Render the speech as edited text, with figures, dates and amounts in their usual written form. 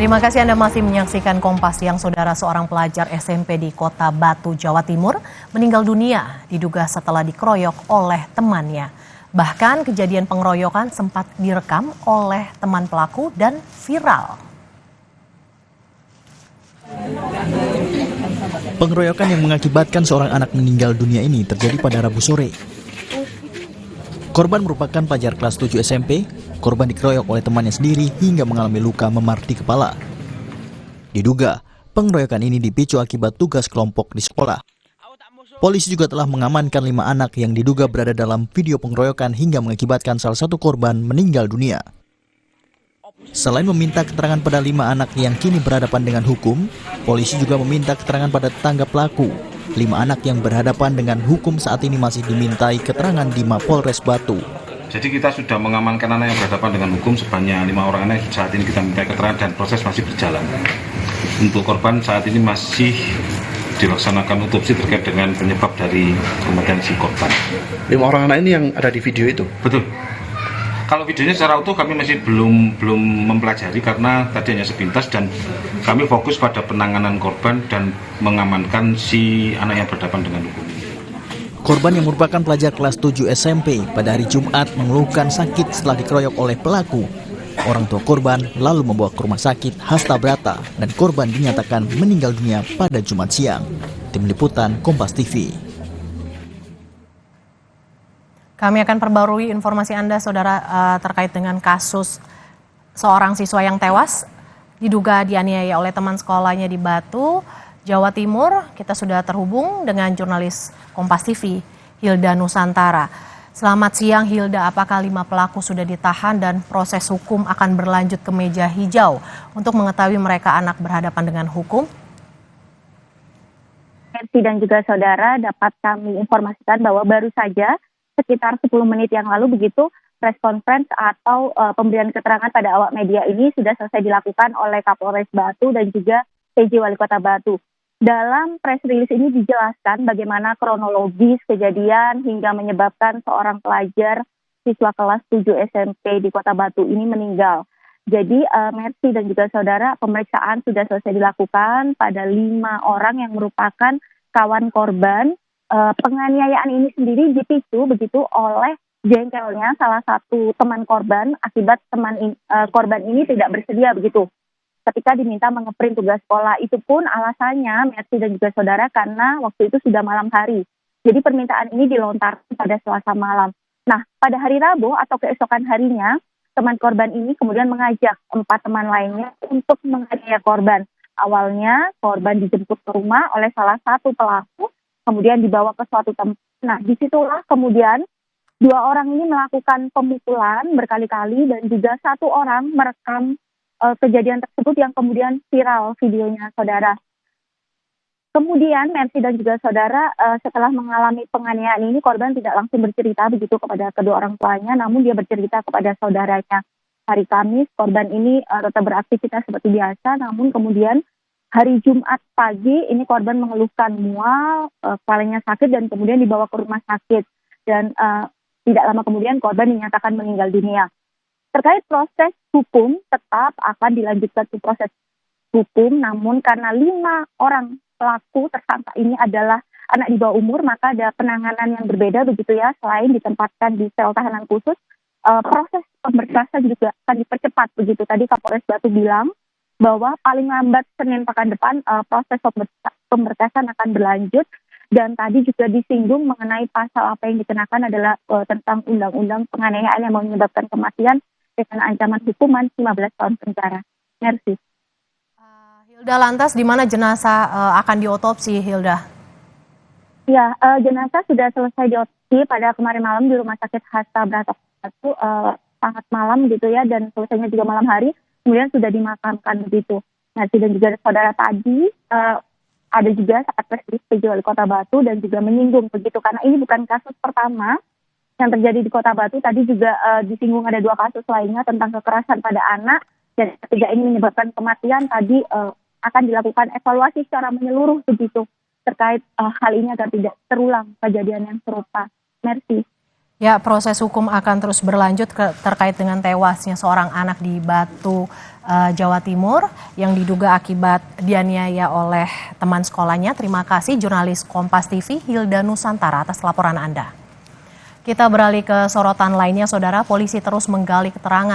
Terima kasih Anda masih menyaksikan Kompas Siang. Saudara, seorang pelajar SMP di Kota Batu, Jawa Timur meninggal dunia diduga setelah dikeroyok oleh temannya. Bahkan kejadian pengeroyokan sempat direkam oleh teman pelaku dan viral. Pengeroyokan yang mengakibatkan seorang anak meninggal dunia ini terjadi pada Rabu sore. Korban merupakan pelajar kelas 7 SMP. Korban dikeroyok oleh temannya sendiri hingga mengalami luka memar di kepala. Diduga, pengeroyokan ini dipicu akibat tugas kelompok di sekolah. Polisi juga telah mengamankan 5 anak yang diduga berada dalam video pengeroyokan hingga mengakibatkan salah satu korban meninggal dunia. Selain meminta keterangan pada 5 anak yang kini berhadapan dengan hukum, polisi juga meminta keterangan pada tetangga pelaku. 5 anak yang berhadapan dengan hukum saat ini masih dimintai keterangan di Mapolres Batu. Jadi kita sudah mengamankan anak yang berhadapan dengan hukum sebanyak 5 orang anak. Saat ini kita minta keterangan dan proses masih berjalan. Untuk korban saat ini masih dilaksanakan otopsi terkait dengan penyebab dari kematian si korban. 5 orang anak ini yang ada di video itu? Betul. Kalau videonya secara utuh kami masih belum mempelajari karena tadi hanya sepintas dan kami fokus pada penanganan korban dan mengamankan si anak yang berhadapan dengan hukum. Korban yang merupakan pelajar kelas 7 SMP pada hari Jumat mengeluhkan sakit setelah dikeroyok oleh pelaku. Orang tua korban lalu membawa ke rumah sakit Hasta Brata dan korban dinyatakan meninggal dunia pada Jumat siang. Tim Liputan Kompas TV. Kami akan perbarui informasi Anda, Saudara, terkait dengan kasus seorang siswa yang tewas diduga dianiaya oleh teman sekolahnya di Batu, Jawa Timur. Kita sudah terhubung dengan jurnalis Kompas TV, Hilda Nusantara. Selamat siang Hilda, apakah 5 pelaku sudah ditahan dan proses hukum akan berlanjut ke meja hijau untuk mengetahui mereka anak berhadapan dengan hukum? Mercy dan juga saudara, dapat kami informasikan bahwa baru saja sekitar 10 menit yang lalu begitu press conference atau pemberian keterangan pada awak media ini sudah selesai dilakukan oleh Kapolres Batu dan juga PJ Wali Kota Batu. Dalam press release ini dijelaskan bagaimana kronologis kejadian hingga menyebabkan seorang pelajar siswa kelas 7 SMP di Kota Batu ini meninggal. Jadi Mercy dan juga saudara, pemeriksaan sudah selesai dilakukan pada 5 orang yang merupakan kawan korban. Penganiayaan ini sendiri dipicu begitu oleh jengkelnya salah satu teman korban akibat korban ini tidak bersedia begitu. Ketika diminta mengeprint tugas sekolah, itu pun alasannya Mercy dan juga saudara karena waktu itu sudah malam hari. Jadi permintaan ini dilontarkan pada Selasa malam. Nah, pada hari Rabu atau keesokan harinya, teman korban ini kemudian mengajak 4 teman lainnya untuk menganiaya korban. Awalnya korban dijemput ke rumah oleh salah satu pelaku, kemudian dibawa ke suatu tempat. Nah, disitulah kemudian 2 orang ini melakukan pemukulan berkali-kali dan juga 1 orang merekam kejadian tersebut yang kemudian viral videonya, saudara. Kemudian Mercy dan juga saudara, setelah mengalami penganiayaan ini, korban tidak langsung bercerita begitu kepada kedua orang tuanya, namun dia bercerita kepada saudaranya. Hari Kamis, korban ini tetap beraktivitas seperti biasa, namun kemudian hari Jumat pagi, ini korban mengeluhkan mual, kepalanya sakit dan kemudian dibawa ke rumah sakit. Dan tidak lama kemudian korban dinyatakan meninggal dunia. Terkait proses hukum tetap akan dilanjutkan ke proses hukum, namun karena 5 orang pelaku tersangka ini adalah anak di bawah umur, maka ada penanganan yang berbeda begitu ya. Selain ditempatkan di sel tahanan khusus, proses pemberkasan juga akan dipercepat begitu. Tadi Kapolres Batu bilang bahwa paling lambat Senin pekan depan proses pemberkasan akan berlanjut. Dan tadi juga disinggung mengenai pasal apa yang dikenakan adalah tentang undang-undang penganiayaan yang menyebabkan kematian dengan ancaman hukuman 15 tahun penjara. Merci. Hilda, lantas di mana jenazah akan diotopsi, Hilda? Ya, jenazah sudah selesai diotopsi pada kemarin malam di Rumah Sakit Hasta Brata itu sangat malam gitu ya, dan selesainya juga malam hari, kemudian sudah dimakamkan begitu. Merci dan juga saudara tadi ada juga saat presidensi PJ Wali Kota Batu dan juga menyinggung begitu, karena ini bukan kasus pertama yang terjadi di Kota Batu. Tadi juga disinggung ada 2 kasus lainnya tentang kekerasan pada anak, dan ketiga ini menyebabkan kematian. Tadi akan dilakukan evaluasi secara menyeluruh begitu terkait hal ini agar tidak terulang kejadian yang serupa. Merci. Ya, proses hukum akan terus berlanjut terkait dengan tewasnya seorang anak di Batu, Jawa Timur yang diduga akibat dianiaya oleh teman sekolahnya. Terima kasih jurnalis Kompas TV Hilda Nusantara atas laporan Anda. Kita beralih ke sorotan lainnya, Saudara. Polisi terus menggali keterangan